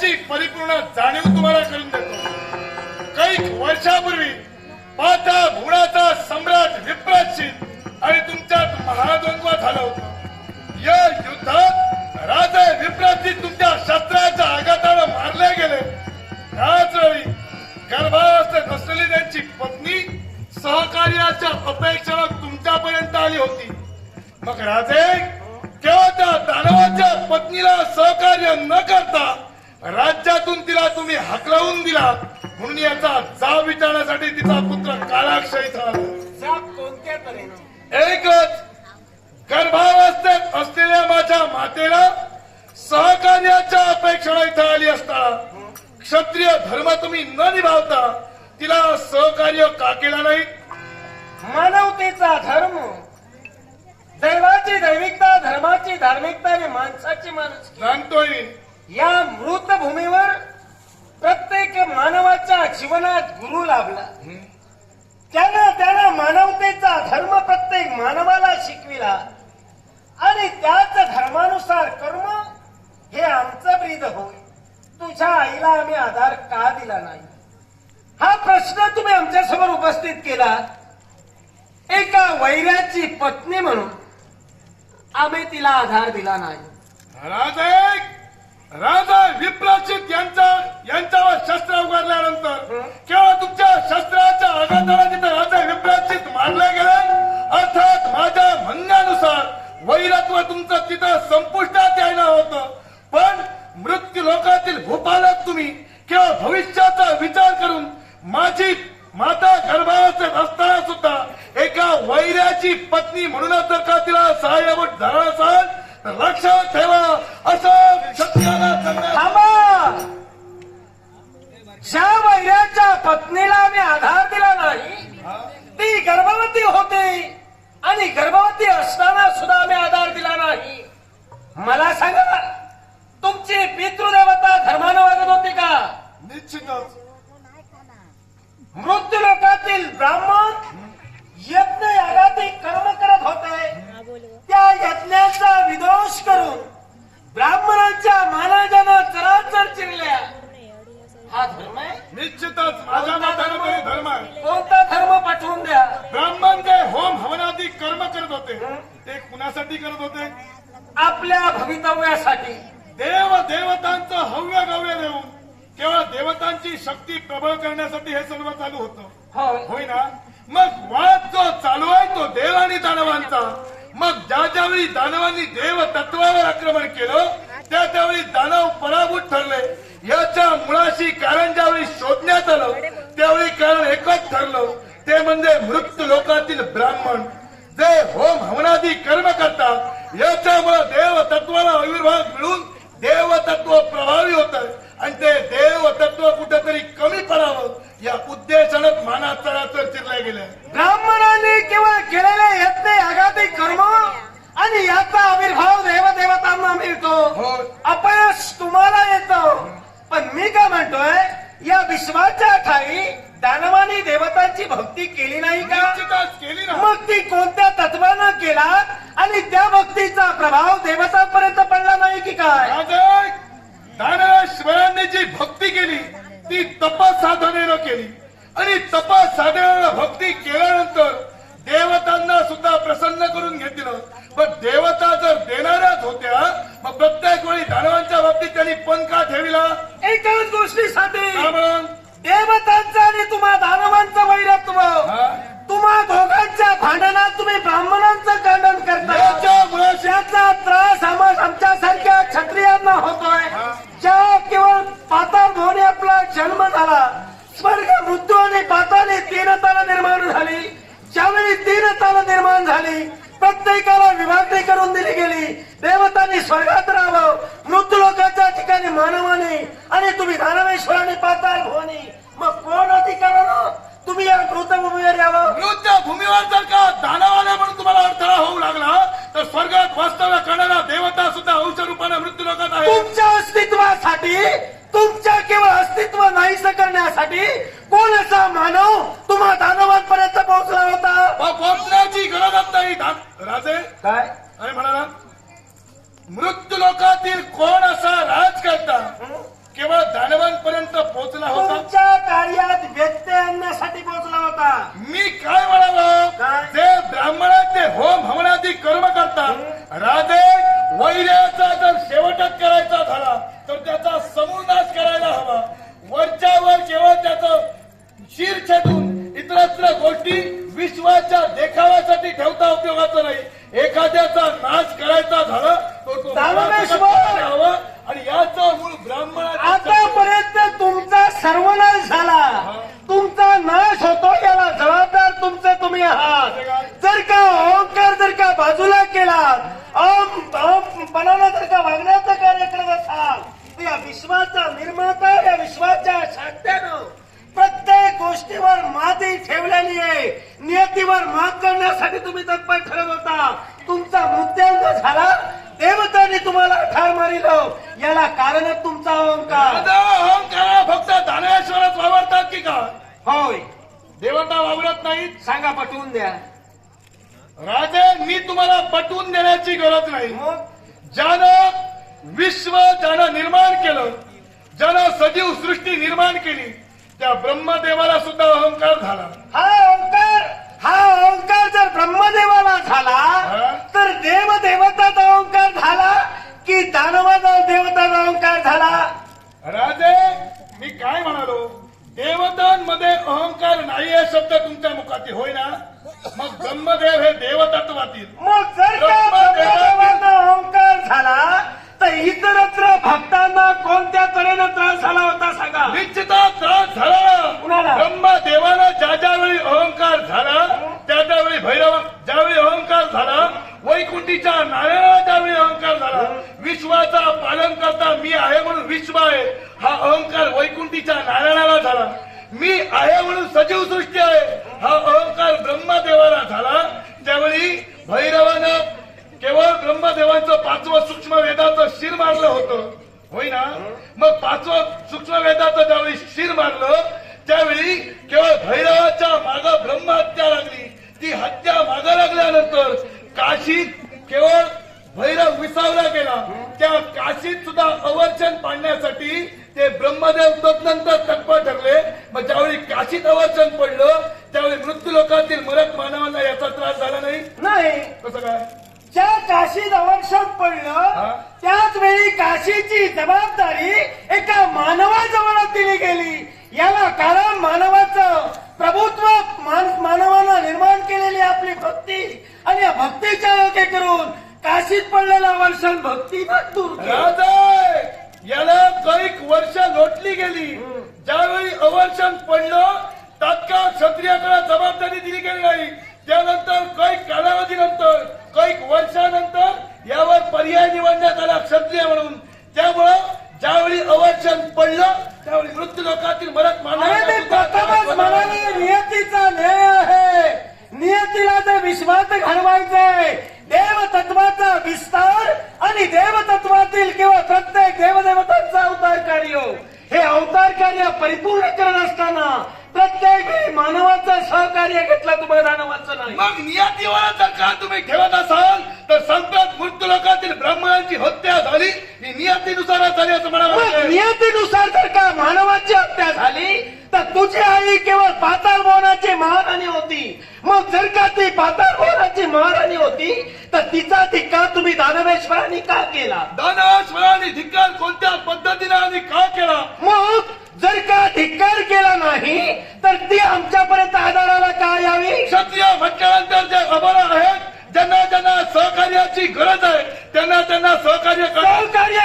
याची परिपूर्ण जाणीव तुम्हाला करून देतो. काही वर्षापूर्वी पाता भुवनाचा सम्राट विप्राची आणि तुमच्यात महाद्वंद्व झालं होतं. या युद्धात राजा विप्राची तुमच्या शस्त्राच्या आघाताने मारले गेले. त्याच वेळी गर्भावस्थेत असलेली त्यांची पत्नी सहकार्याच्या अपेक्षेने तुमच्यापर्यंत आली होती. मग राजे केवळ त्या दानवाच्या पत्नीला सहकार्य न करता राज्यातून तिला तुम्ही हकलवून दिला. म्हणून याचा जाब विचारण्यासाठी तिचा पुत्र कालाक्षयी झाला. जाब कोणत्या तऱ्हेने? एकच, गर्भावस्थेत असलेल्या माझ्या मातेला सहकार्याच्या अपेक्षेने इथं आली असता क्षत्रिय धर्म तुम्ही न निभावता तिला सहकार्य का केला नाही? मानवतेचा धर्म, दैवाची दैविकता, धर्माची धार्मिकता आणि माणसाची माणुसकी जाणतोय. या मृत भूमीवर प्रत्येक मानवाच्या जीवनात गुरु लाभला. त्यानं मानवतेचा धर्म प्रत्येक मानवाला शिकविला आणि त्याच धर्मानुसार कर्म हे आमचं ब्रीद होय. तुझ्या आईला आम्ही आधार का दिला नाही हा प्रश्न तुम्ही आमच्यासमोर उपस्थित केला. एका वैराची पत्नी म्हणून आम्ही तिला आधार दिला नाही. राजा विप्राचित यांच्यावर शस्त्र उगारल्यानंतर केवळ तुमच्या शस्त्राच्या आघाताने तिथे राजा विप्राचित मारले गेले. अर्थात माझ्या म्हणण्यानुसार वैरत्व तुमचं तिथं संपुष्टात यायला होतं. पण मृत्यू लोकातील भूपालक तुम्ही केवळ भविष्याचा विचार करून माझी माता गर्भावस्थेत असताना सुद्धा एका वैराची पत्नी म्हणूनच जर का तिला सहाय्यवट झाला असाल तर लक्षात ठेवा. असं क्षत्रियाला थांबा. ज्या वैराच्या पत्नीला आम्ही आधार दिला नाही ती गर्भवती होते आणि गर्भवती असताना सुद्धा आम्ही आधार दिला नाही. मला सांगा, तुमची पितृदेवता धर्मानं वागत होती का? निश्चितच. मृत्यू लोकातील ब्राह्मण यज्ञ यागाती कर्म करत होते. त्या यज्ञाचा विदोष करून ब्राह्मणांच्या मानाजानं चराचर चिरल्या. हा धर्म आहे? निश्चितच माझ्या मतानं तरी धर्म आहे. कोणता धर्म पाठवून द्या. ब्राह्मण जे होम हवनादी कर्म करत होते ते कुणासाठी करत होते? आपल्या भवितव्यासाठी. देवतांचं हव्य गव्य देऊन केवळ देवतांची शक्ती प्रबळ करण्यासाठी हे सर्व चालू होतं. होय ना? मग वाद जो चालू आहे तो देव आणि दानवांचा. मग ज्यावेळी दानवांनी देव तत्वावर आक्रमण केलं त्यावेळी दानव पराभूत ठरले. याच्या मुळाशी कारण ज्यावेळी शोधण्यात आलं त्यावेळी कारण एकच ठरलं, ते म्हणजे मृत्यू लोकातील ब्राह्मण जे होम हवनादी कर्म करतात. याच्यामुळे देव तत्वाला आविर्भाव मिळून देवतत्व प्रभावी होत आणि ते देवतत्व कुठेतरी कमी पडावं या उद्देशानं मानात चराचर चिरल्या गेल्या. ब्राह्मणांनी केवळ केलेले यज्ञ यागाती कर्म आणि याचा आविर्भाव देवदेवतांना मिळतो. अपयश तुम्हाला येतं. पण मी काय म्हणतोय, या विश्वाच्या ठाई दानवानी देवतांची भक्ती केली नाही का? केली ना. मग ती कोणत्या तत्वानं केला आणि त्या भक्तीचा प्रभाव देवतांपर्यंत पडला नाही की काय? दानवेश्वरांनी जी भक्ती केली ती तपसाधनेनं केली आणि तपसाधनेनं भक्ती केल्यानंतर देवतांना सुद्धा प्रसन्न करून घेतलं. पण देवता जर देणाऱ्याच होत्या मग प्रत्येक वेळी दानवांच्या बाबतीत त्यांनी पण का ठेविला? एकाच गोष्टीसाठी. म्हणून देवतांचं आणि तुम्हा दानवांचं वैरत्व. तुम्हा दोघांच्या भांडणात तुम्ही ब्राह्मणांचं खंडन करता. त्याचा त्रास आमच्यासारख्या क्षत्रियांना होतोय. ज्या केवळ पाताळ भोवने आपला जन्म झाला, स्वर्ग मृत्यू आणि पाताळी तीन ताल निर्माण झाली. ज्यावेळी तीन ताल निर्माण झाली प्रत्येकाला विभागणी करून दिली गेली. देवतांनी स्वर्गात राहावं, मृत्यू लोकांच्या ठिकाणी मानवाने आणि तुम्ही दानवेश्वराने पाताळ भुवनी. मग कोण अधिकारानं तुम्ही या मृतभूमीवर यावं? मृतभूमीवर जर का दानवाला म्हणून तुम्हाला अडथळा होऊ लागला तर स्वर्गात वास्तव्य करणारा देवता सुद्धा अंश रूपाने मृत्यू लोकात आहे. तुमच्या अस्तित्वासाठी, तुमच्या केवळ अस्तित्व नाहीसं करण्यासाठी कोण असा मानव तुम्हा दानवांपर्यंत पोहोचला होता? पोहोचण्याची गरजच नाही. राजे काय अरे म्हणाला मृत्यू लोकातील कोण असा राजकर्ता केवळ सर्वनाश झाला, तुमचा नाश होतो, याला जबाबदार तुमचे तुम्ही आहात. जर का अहंकार जर का बाजूला केला, पणाला जर का वागण्याचं कार्य करत असाल, तर या विश्वाचा निर्माता, या विश्वाच्या शास्त्रानं प्रत्येक गोष्टीवर माती ठेवलेली आहे. नियतीवर मात करण्यासाठी तुम्ही तत्पर ठरत होता. तुमचा मुद्द्यांक झाला, देवतांनी तुम्हाला ठार मारिलं. याला कारणच तुमचा अहंकार. अहंकारा फक्त दानवेश्वरच वावरतात की का? होय. देवता वावरत नाहीत. सांगा, पटवून द्या. राजे, मी तुम्हाला पटवून देण्याची गरज नाही. मग ज्यानं विश्व ज्यानं निर्माण केलं, ज्यानं सजीव सृष्टी निर्माण केली, त्या ब्रह्मदेवाला सुद्धा अहंकार झाला. हा अहंकार जर ब्रह्मदेवाला झाला, तर देवदेवताचा अहंकार झाला की दानवाचा देवताचा अहंकार झाला? राजे, मी काय म्हणालो, देवतांमध्ये अहंकार नाही हे शब्द तुमच्या मुखातील होय ना? मग ब्रह्मदेव हे देवतत्वातील. मग जर का ब्रह्मदेवाचा अहंकार झाला, तर इतरत्र भक्तांना कोणत्या तऱ्हेनं त्रास झाला होता सांगा? निश्चितच त्रास झाला. कुणाला? ब्रह्मदेवाला ज्यावेळी अहंकार झाला, त्यावेळी भैरव ज्यावेळी अहंकार झाला, वैकुंठीच्या नारायणाला ज्यावेळी अहंकार झाला, विश्वाचा पालन करता मी आहे म्हणून विश्व आहे, हा अहंकार वैकुंठीच्या नारायणाला झाला. मी आहे म्हणून सजीव सृष्टी आहे, हा अहंकार ब्रह्मदेवाला झाला. त्यावेळी भैरवानं केवळ ब्रह्मदेवांचं 5वं सूक्ष्म वेदाचं शिर मारलं होतं होय ना? मग 5वं सूक्ष्म वेदाचं ज्यावेळी शिर मारलं, त्यावेळी केवळ भैरवाच्या मागं ब्रह्महत्या लागली. ती हत्या मागं लागल्यानंतर काशीत केवळ भैरव विसावला गेला. त्या काशीत सुद्धा अवर्चन पाडण्यासाठी ते ब्रह्मदेव तदनंतर तत्पर ठरले. मग ज्यावेळी काशीत अवर्चन पडलं, त्यावेळी मृत्यू लोकातील मरत मानवांना याचा त्रास झाला नाही. कसं काय? ज्या काशीत अवर्षण पडलं, त्याच वेळी काशीची जबाबदारी एका मानवाजवळ दिली गेली. याला कारण मानवाचं प्रभुत्व, मानवानं निर्माण केलेली आपली भक्ती, आणि या भक्तीच्या योग्य करून काशीत पडलेलं अवर्षण भक्तीनं दूर केलं. याला कैक वर्ष लोटली गेली. ज्यावेळी अवर्षण पडलं, तात्काळ क्षत्रियाकडे जबाबदारी दिली गेली नाही. त्यानंतर कैक कालावधीनंतर, कैक वर्षानंतर यावर पर्याय निवडण्यात आला क्षत्रिय म्हणून. त्यामुळं ज्यावेळी अवर्षण पडलं, त्यावेळी मृत्यू लोकातील मरत प्रथमच म्हणाले नियतीचा न्याय आहे. नियतीला जर विश्वात घडवायचंय, देवतत्वाचा विस्तार आणि देवतत्वातील किंवा प्रत्येक देवदेवतांचा अवतार कार्य, हे अवतार कार्य परिपूर्ण करत असताना प्रत्येक वेळी मानवाचं सहकार्य घेतलं, तुम्हाला दानवाचं नाही. मग नियतीवर जर का तुम्ही ठेवत असाल, तर संकट मृत्यू लोकातील ब्राह्मणांची हत्या झाली, ही नियतीनुसार झाली असं म्हणावं. नियतीनुसार जर का मानवाची हत्या झाली, तर तुझी आई केवळ पाताळ भवनाची महाराणी होती. मग जर का ती पाताळ भवनाची महाराणी होती, तर तिचा धिक्कार तुम्ही दानवेश्वरांनी का केला? दानवेश्वरांनी धिक्कार कोणत्या पद्धतीने आणि का केला? मग जर का धिक्कार केला नाही, तर ती आमच्यापर्यंत आधाराला का यावी? क्षत्रिय म्हटल्यानंतर जे अबला आहेत, ज्यांना ज्यांना सहकार्याची गरज आहे, त्यांना सहकार्य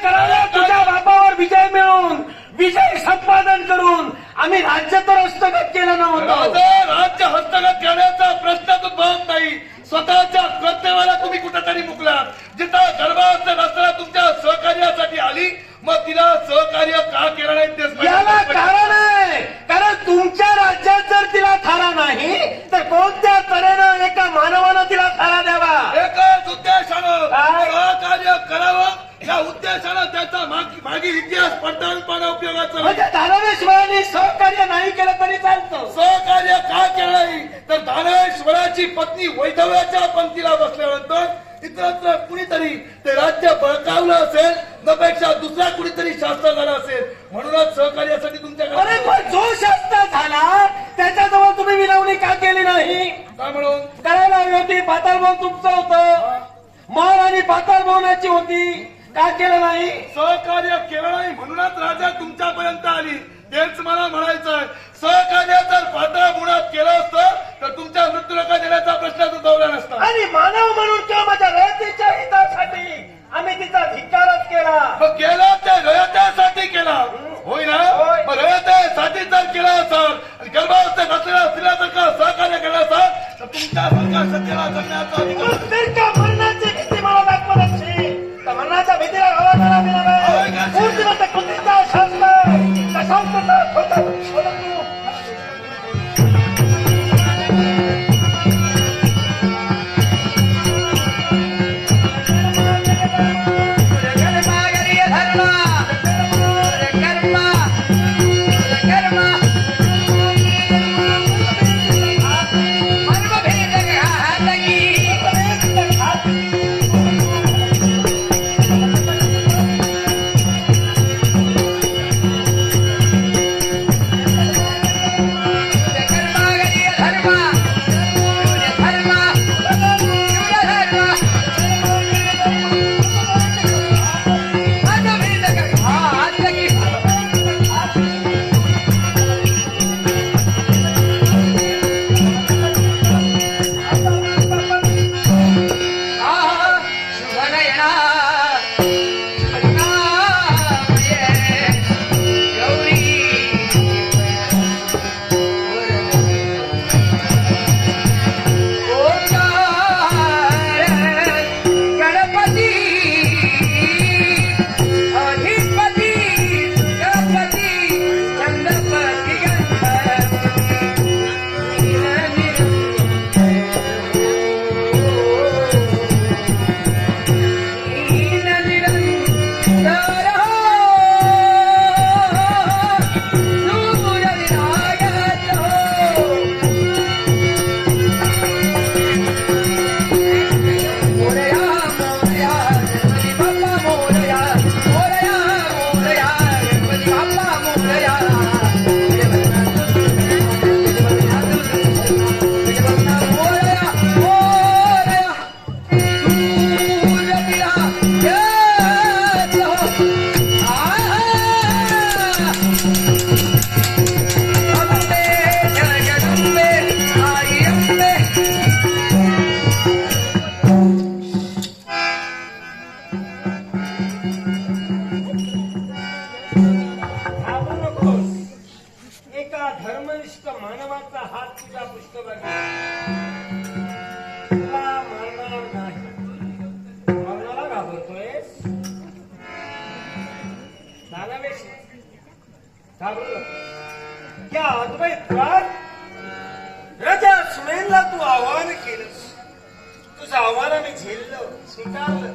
करायला तुझ्या बापावर विजय मिळवून, विजय संपादन करून आम्ही राज्य तर हस्तगत केलं नव्हतं. राज्य हस्तगत करण्याचा प्रश्नच उद्भवत नाही. स्वतःच्या कर्तव्याला तुम्ही कुठेतरी मुकलात. जिथं गर्भावस्थेत असताना तुमच्या सहकार्यासाठी आली, मग तिला सहकार्य का केलं नाही? याला कारण आहे, कारण तुमच्या राज्यात जर तिला थारा नाही, तर कोणत्या तऱ्हेनं एका मानवानं तिला थारा द्यावा? एकच उद्देशानं सहकार्य करावं, या उद्देशानं त्याचा मागील इतिहास पडताळून पाहणं उपयोगाचं. म्हणजे दानवेश्वरांनी सहकार्य नाही केलं तरी चालतं. सहकार्य का केलं नाही? तर दानवेश्वराची पत्नी वैधव्याच्या पंक्तीला बसल्यानंतर इतरत्र कुणीतरी ते राज्य बळकावलं असेल, त्यापेक्षा दुसरा कुणीतरी शास्त्र झाला असेल, म्हणूनच सहकार्यासाठी तुमच्याकडे. जो शास्त्र झाला त्याच्याजवळ तुम्ही विनवणी का केली नाही? काय म्हणून? करायला हवी होती. पाताळ भवन तुमचं होतं, महाराणी पाताळ भवनाची होती, का केलं नाही? सहकार्य केलं नाही म्हणूनच राजा तुमच्यापर्यंत आली. तेच मला म्हणायचं आहे. सहकार्य जर पाताळ भवनात केलं असतं, तर तुमच्या मृत्यू लोका देण्याचा प्रश्न उद्भवला नसता. आणि मानव म्हणून किंवा माझ्या रयतेच्या हितासाठी आम्ही तिचा धिक्कारच केला. मग केला ते रयतेसाठी केला होय ना? मग रयतेसाठी जर केला असाल आणि गर्भावस्थेत असलेल्या स्त्रीला जर का सहकार्य केलं असाल तर तुमच्यासारख्या सत्याला जगण्याचा अधिकार जर का मरणाची भीती मला दाखवत असेल तर मरणाच्या भीतीला घाला मिळाला मूर्तिमंत कृतीचा शास्त्र शांतता परंतु धर्मनिष्ठ मानवाचा हात तुझ्या पृष्ठभागी तुला मारणार नाही. मरणाला घाबरतोयस? दानवेश घाबरू नको. त्या अद्वैतवाद राजा सुमेनला तू आव्हान केलंस. तुझं आव्हान मी झेललं, स्वीकारलं.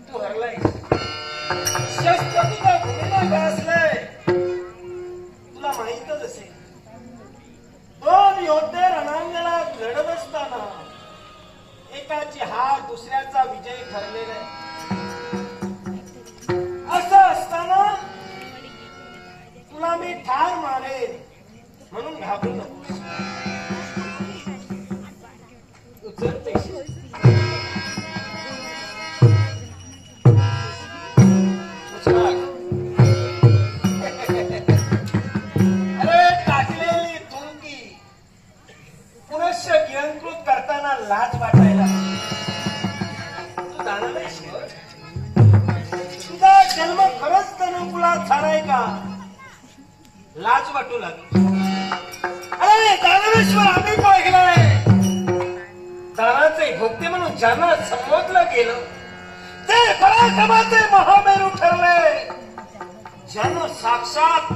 तू हरलायस. शस्त्र तुझ्या भूमीला घासलंय. तुला माहीतच असेल, दोन योद्धे रणांगणात लढत असताना एकाची हार दुसऱ्याचा विजय ठरलेला आहे. असं असताना तुला मी ठार मारेन म्हणून घाबरू नको. उचलतेस गिळंकृत करताना लाज वाटायला तू दानवेश तुझा जन्म खरंच तनुकुलात झालाय का लाज वाटू लागली. अरे दानवेश्वर आम्ही पाहिलंय. दानाचे भोगते म्हणून ज्यांना संबोधलं गेलं ते पराक्रमाचे महामेरू ठरले. ज्यानं साक्षात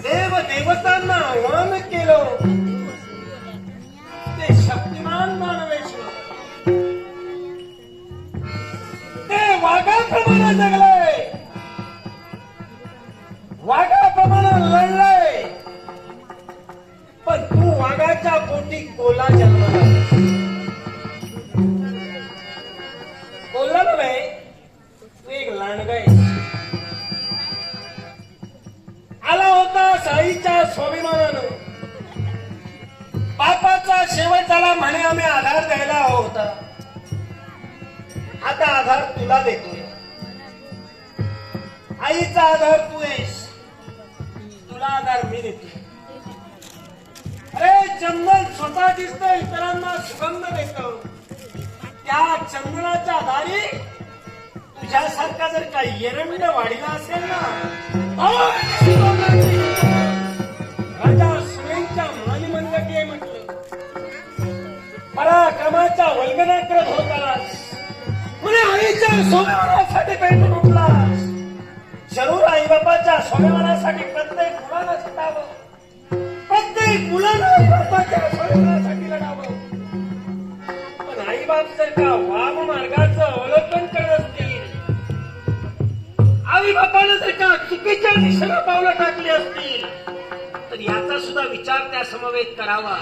देव देवतांना आव्हान केलं ते शक्तिमान दानवेश्वर. ते वाघाप्रमाणे जगले, वाघाप्रमाणे लढले. पण तू वाघाच्या पोटी कोला जन्मला. कोल्हा नव्हे, तू एक लांडगा. आला होता साईच्या स्वाभिमानानं. बापाचा शेवट झाला म्हणे आम्ही आधार द्यायला हवा होता. आता आधार तुला देतोय. आईचा आधार तू आहेस, तुला आधार मी देतोय. अरे चंदन स्वतः दिसतं, इतरांना सुगंध देतं. त्या चंदनाच्या आधारी तू तुझ्यासारखा जर काही एरंड वाढीला असेल ना, राजा सुरेंच्या मानी मनगटी आहे म्हटलं. पराक्रमाच्या वल्गना करत होतास, म्हणे आईच्या सोन्यावरासाठी पेटून उठलास. जरूर आई बापाच्या सोन्यावरासाठी प्रत्येक मुलानं झटावं, प्रत्येक मुलानं आई बापाच्या सोन्यावरासाठी लढावं. पण आई बाप जर का वाम मार्गाचं अवलंबन करत असतील, आई बापानं जर का चुकीच्या दिशेला पावलं टाकली असतील, तर याचा सुद्धा विचार त्या समवेत करावा.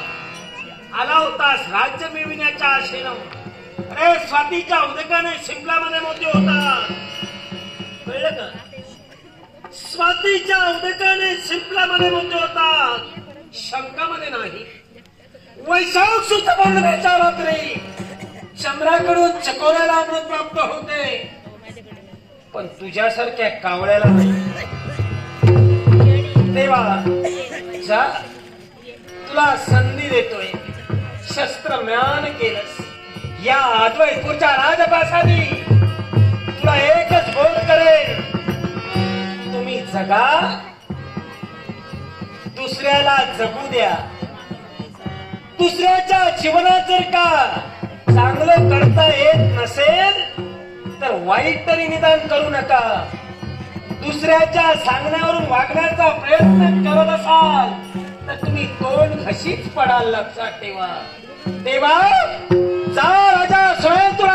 आला होतास राज्य मिळविण्याच्या आशेनं, अरे स्वातीच्या उदकाने शिमलामध्ये मोती होतात, कळलं का? स्वातीच्या उदकाने शिंपल्यामध्ये मोठे होतात, शंकामध्ये नाही. वैशाख सुद्धा पौर्णिमेच्या रात्री चंद्राकडून चकोऱ्याला अमृत प्राप्त होते, पण तुझ्यासारख्या कावळ्याला नाही. देवा जा, तुला संधी देतोय. शस्त्र म्यान केलंस या अद्वैतपूरच्या राजपासानी, तुला एकच बोध करेल, तुम्ही जगा, दुसऱ्याला जगू द्या. दुसऱ्याच्या जीवनात जर का चांगलं करता येत नसेल तर वाईट तरी निदान करू नका. दुसऱ्याच्या सांगण्यावरून वागण्याचा प्रयत्न करत असाल तर तुम्ही दोन घशीच पडाल, लक्षात ठेवा. देवा जा, राजा सुरेंद्र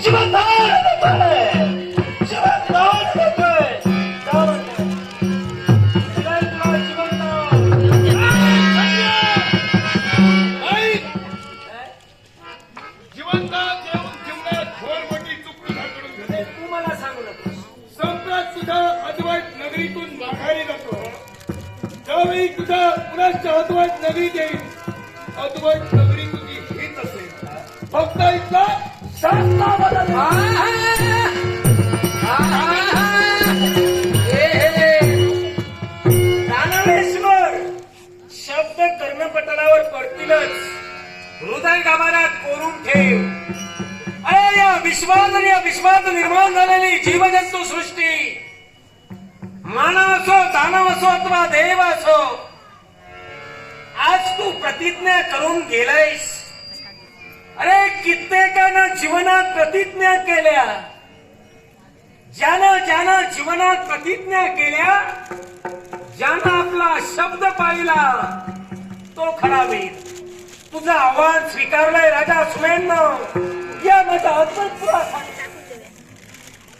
जीवनदान देतोय, जीवनदान देतोय. जा म्हणतो सुरेंद्र जीवनदान. जीवनदान देऊन जीवनात घोर मोठी चूक तुझ्याकडून झाली. तू मला सांगू नकोस. सम्राट तुझा अद्वैत नगरीतून माघारी जातो, त्यावेळी तुझा पुनश्च अद्वैत नगरीत येईल. अद्वैत नगरी तुझी हीच असेल, फक्त इथला शास्त्रा बदल. दानवेश्वर शब्द कर्णपटलावर पडतीलच, हृदय गाभाऱ्यात कोरून ठेव. अरे या विश्वात आणि या विश्वात निर्माण झालेली जीवजंतू सृष्टी, मानव असो, दानव असो अथवा देव असो, आज तू प्रतिज्ञा करून गेलायस. अरे कित्येकानं जीवनात प्रतिज्ञा केल्या, ज्यानं जीवनात प्रतिज्ञा केल्या, ज्यानं आपला शब्द पाहिला तो खरा वीर. तुझं आव्हान स्वीकारलंय राजा सुमेंद्र, या माझा अद्भुत तुला सांगते.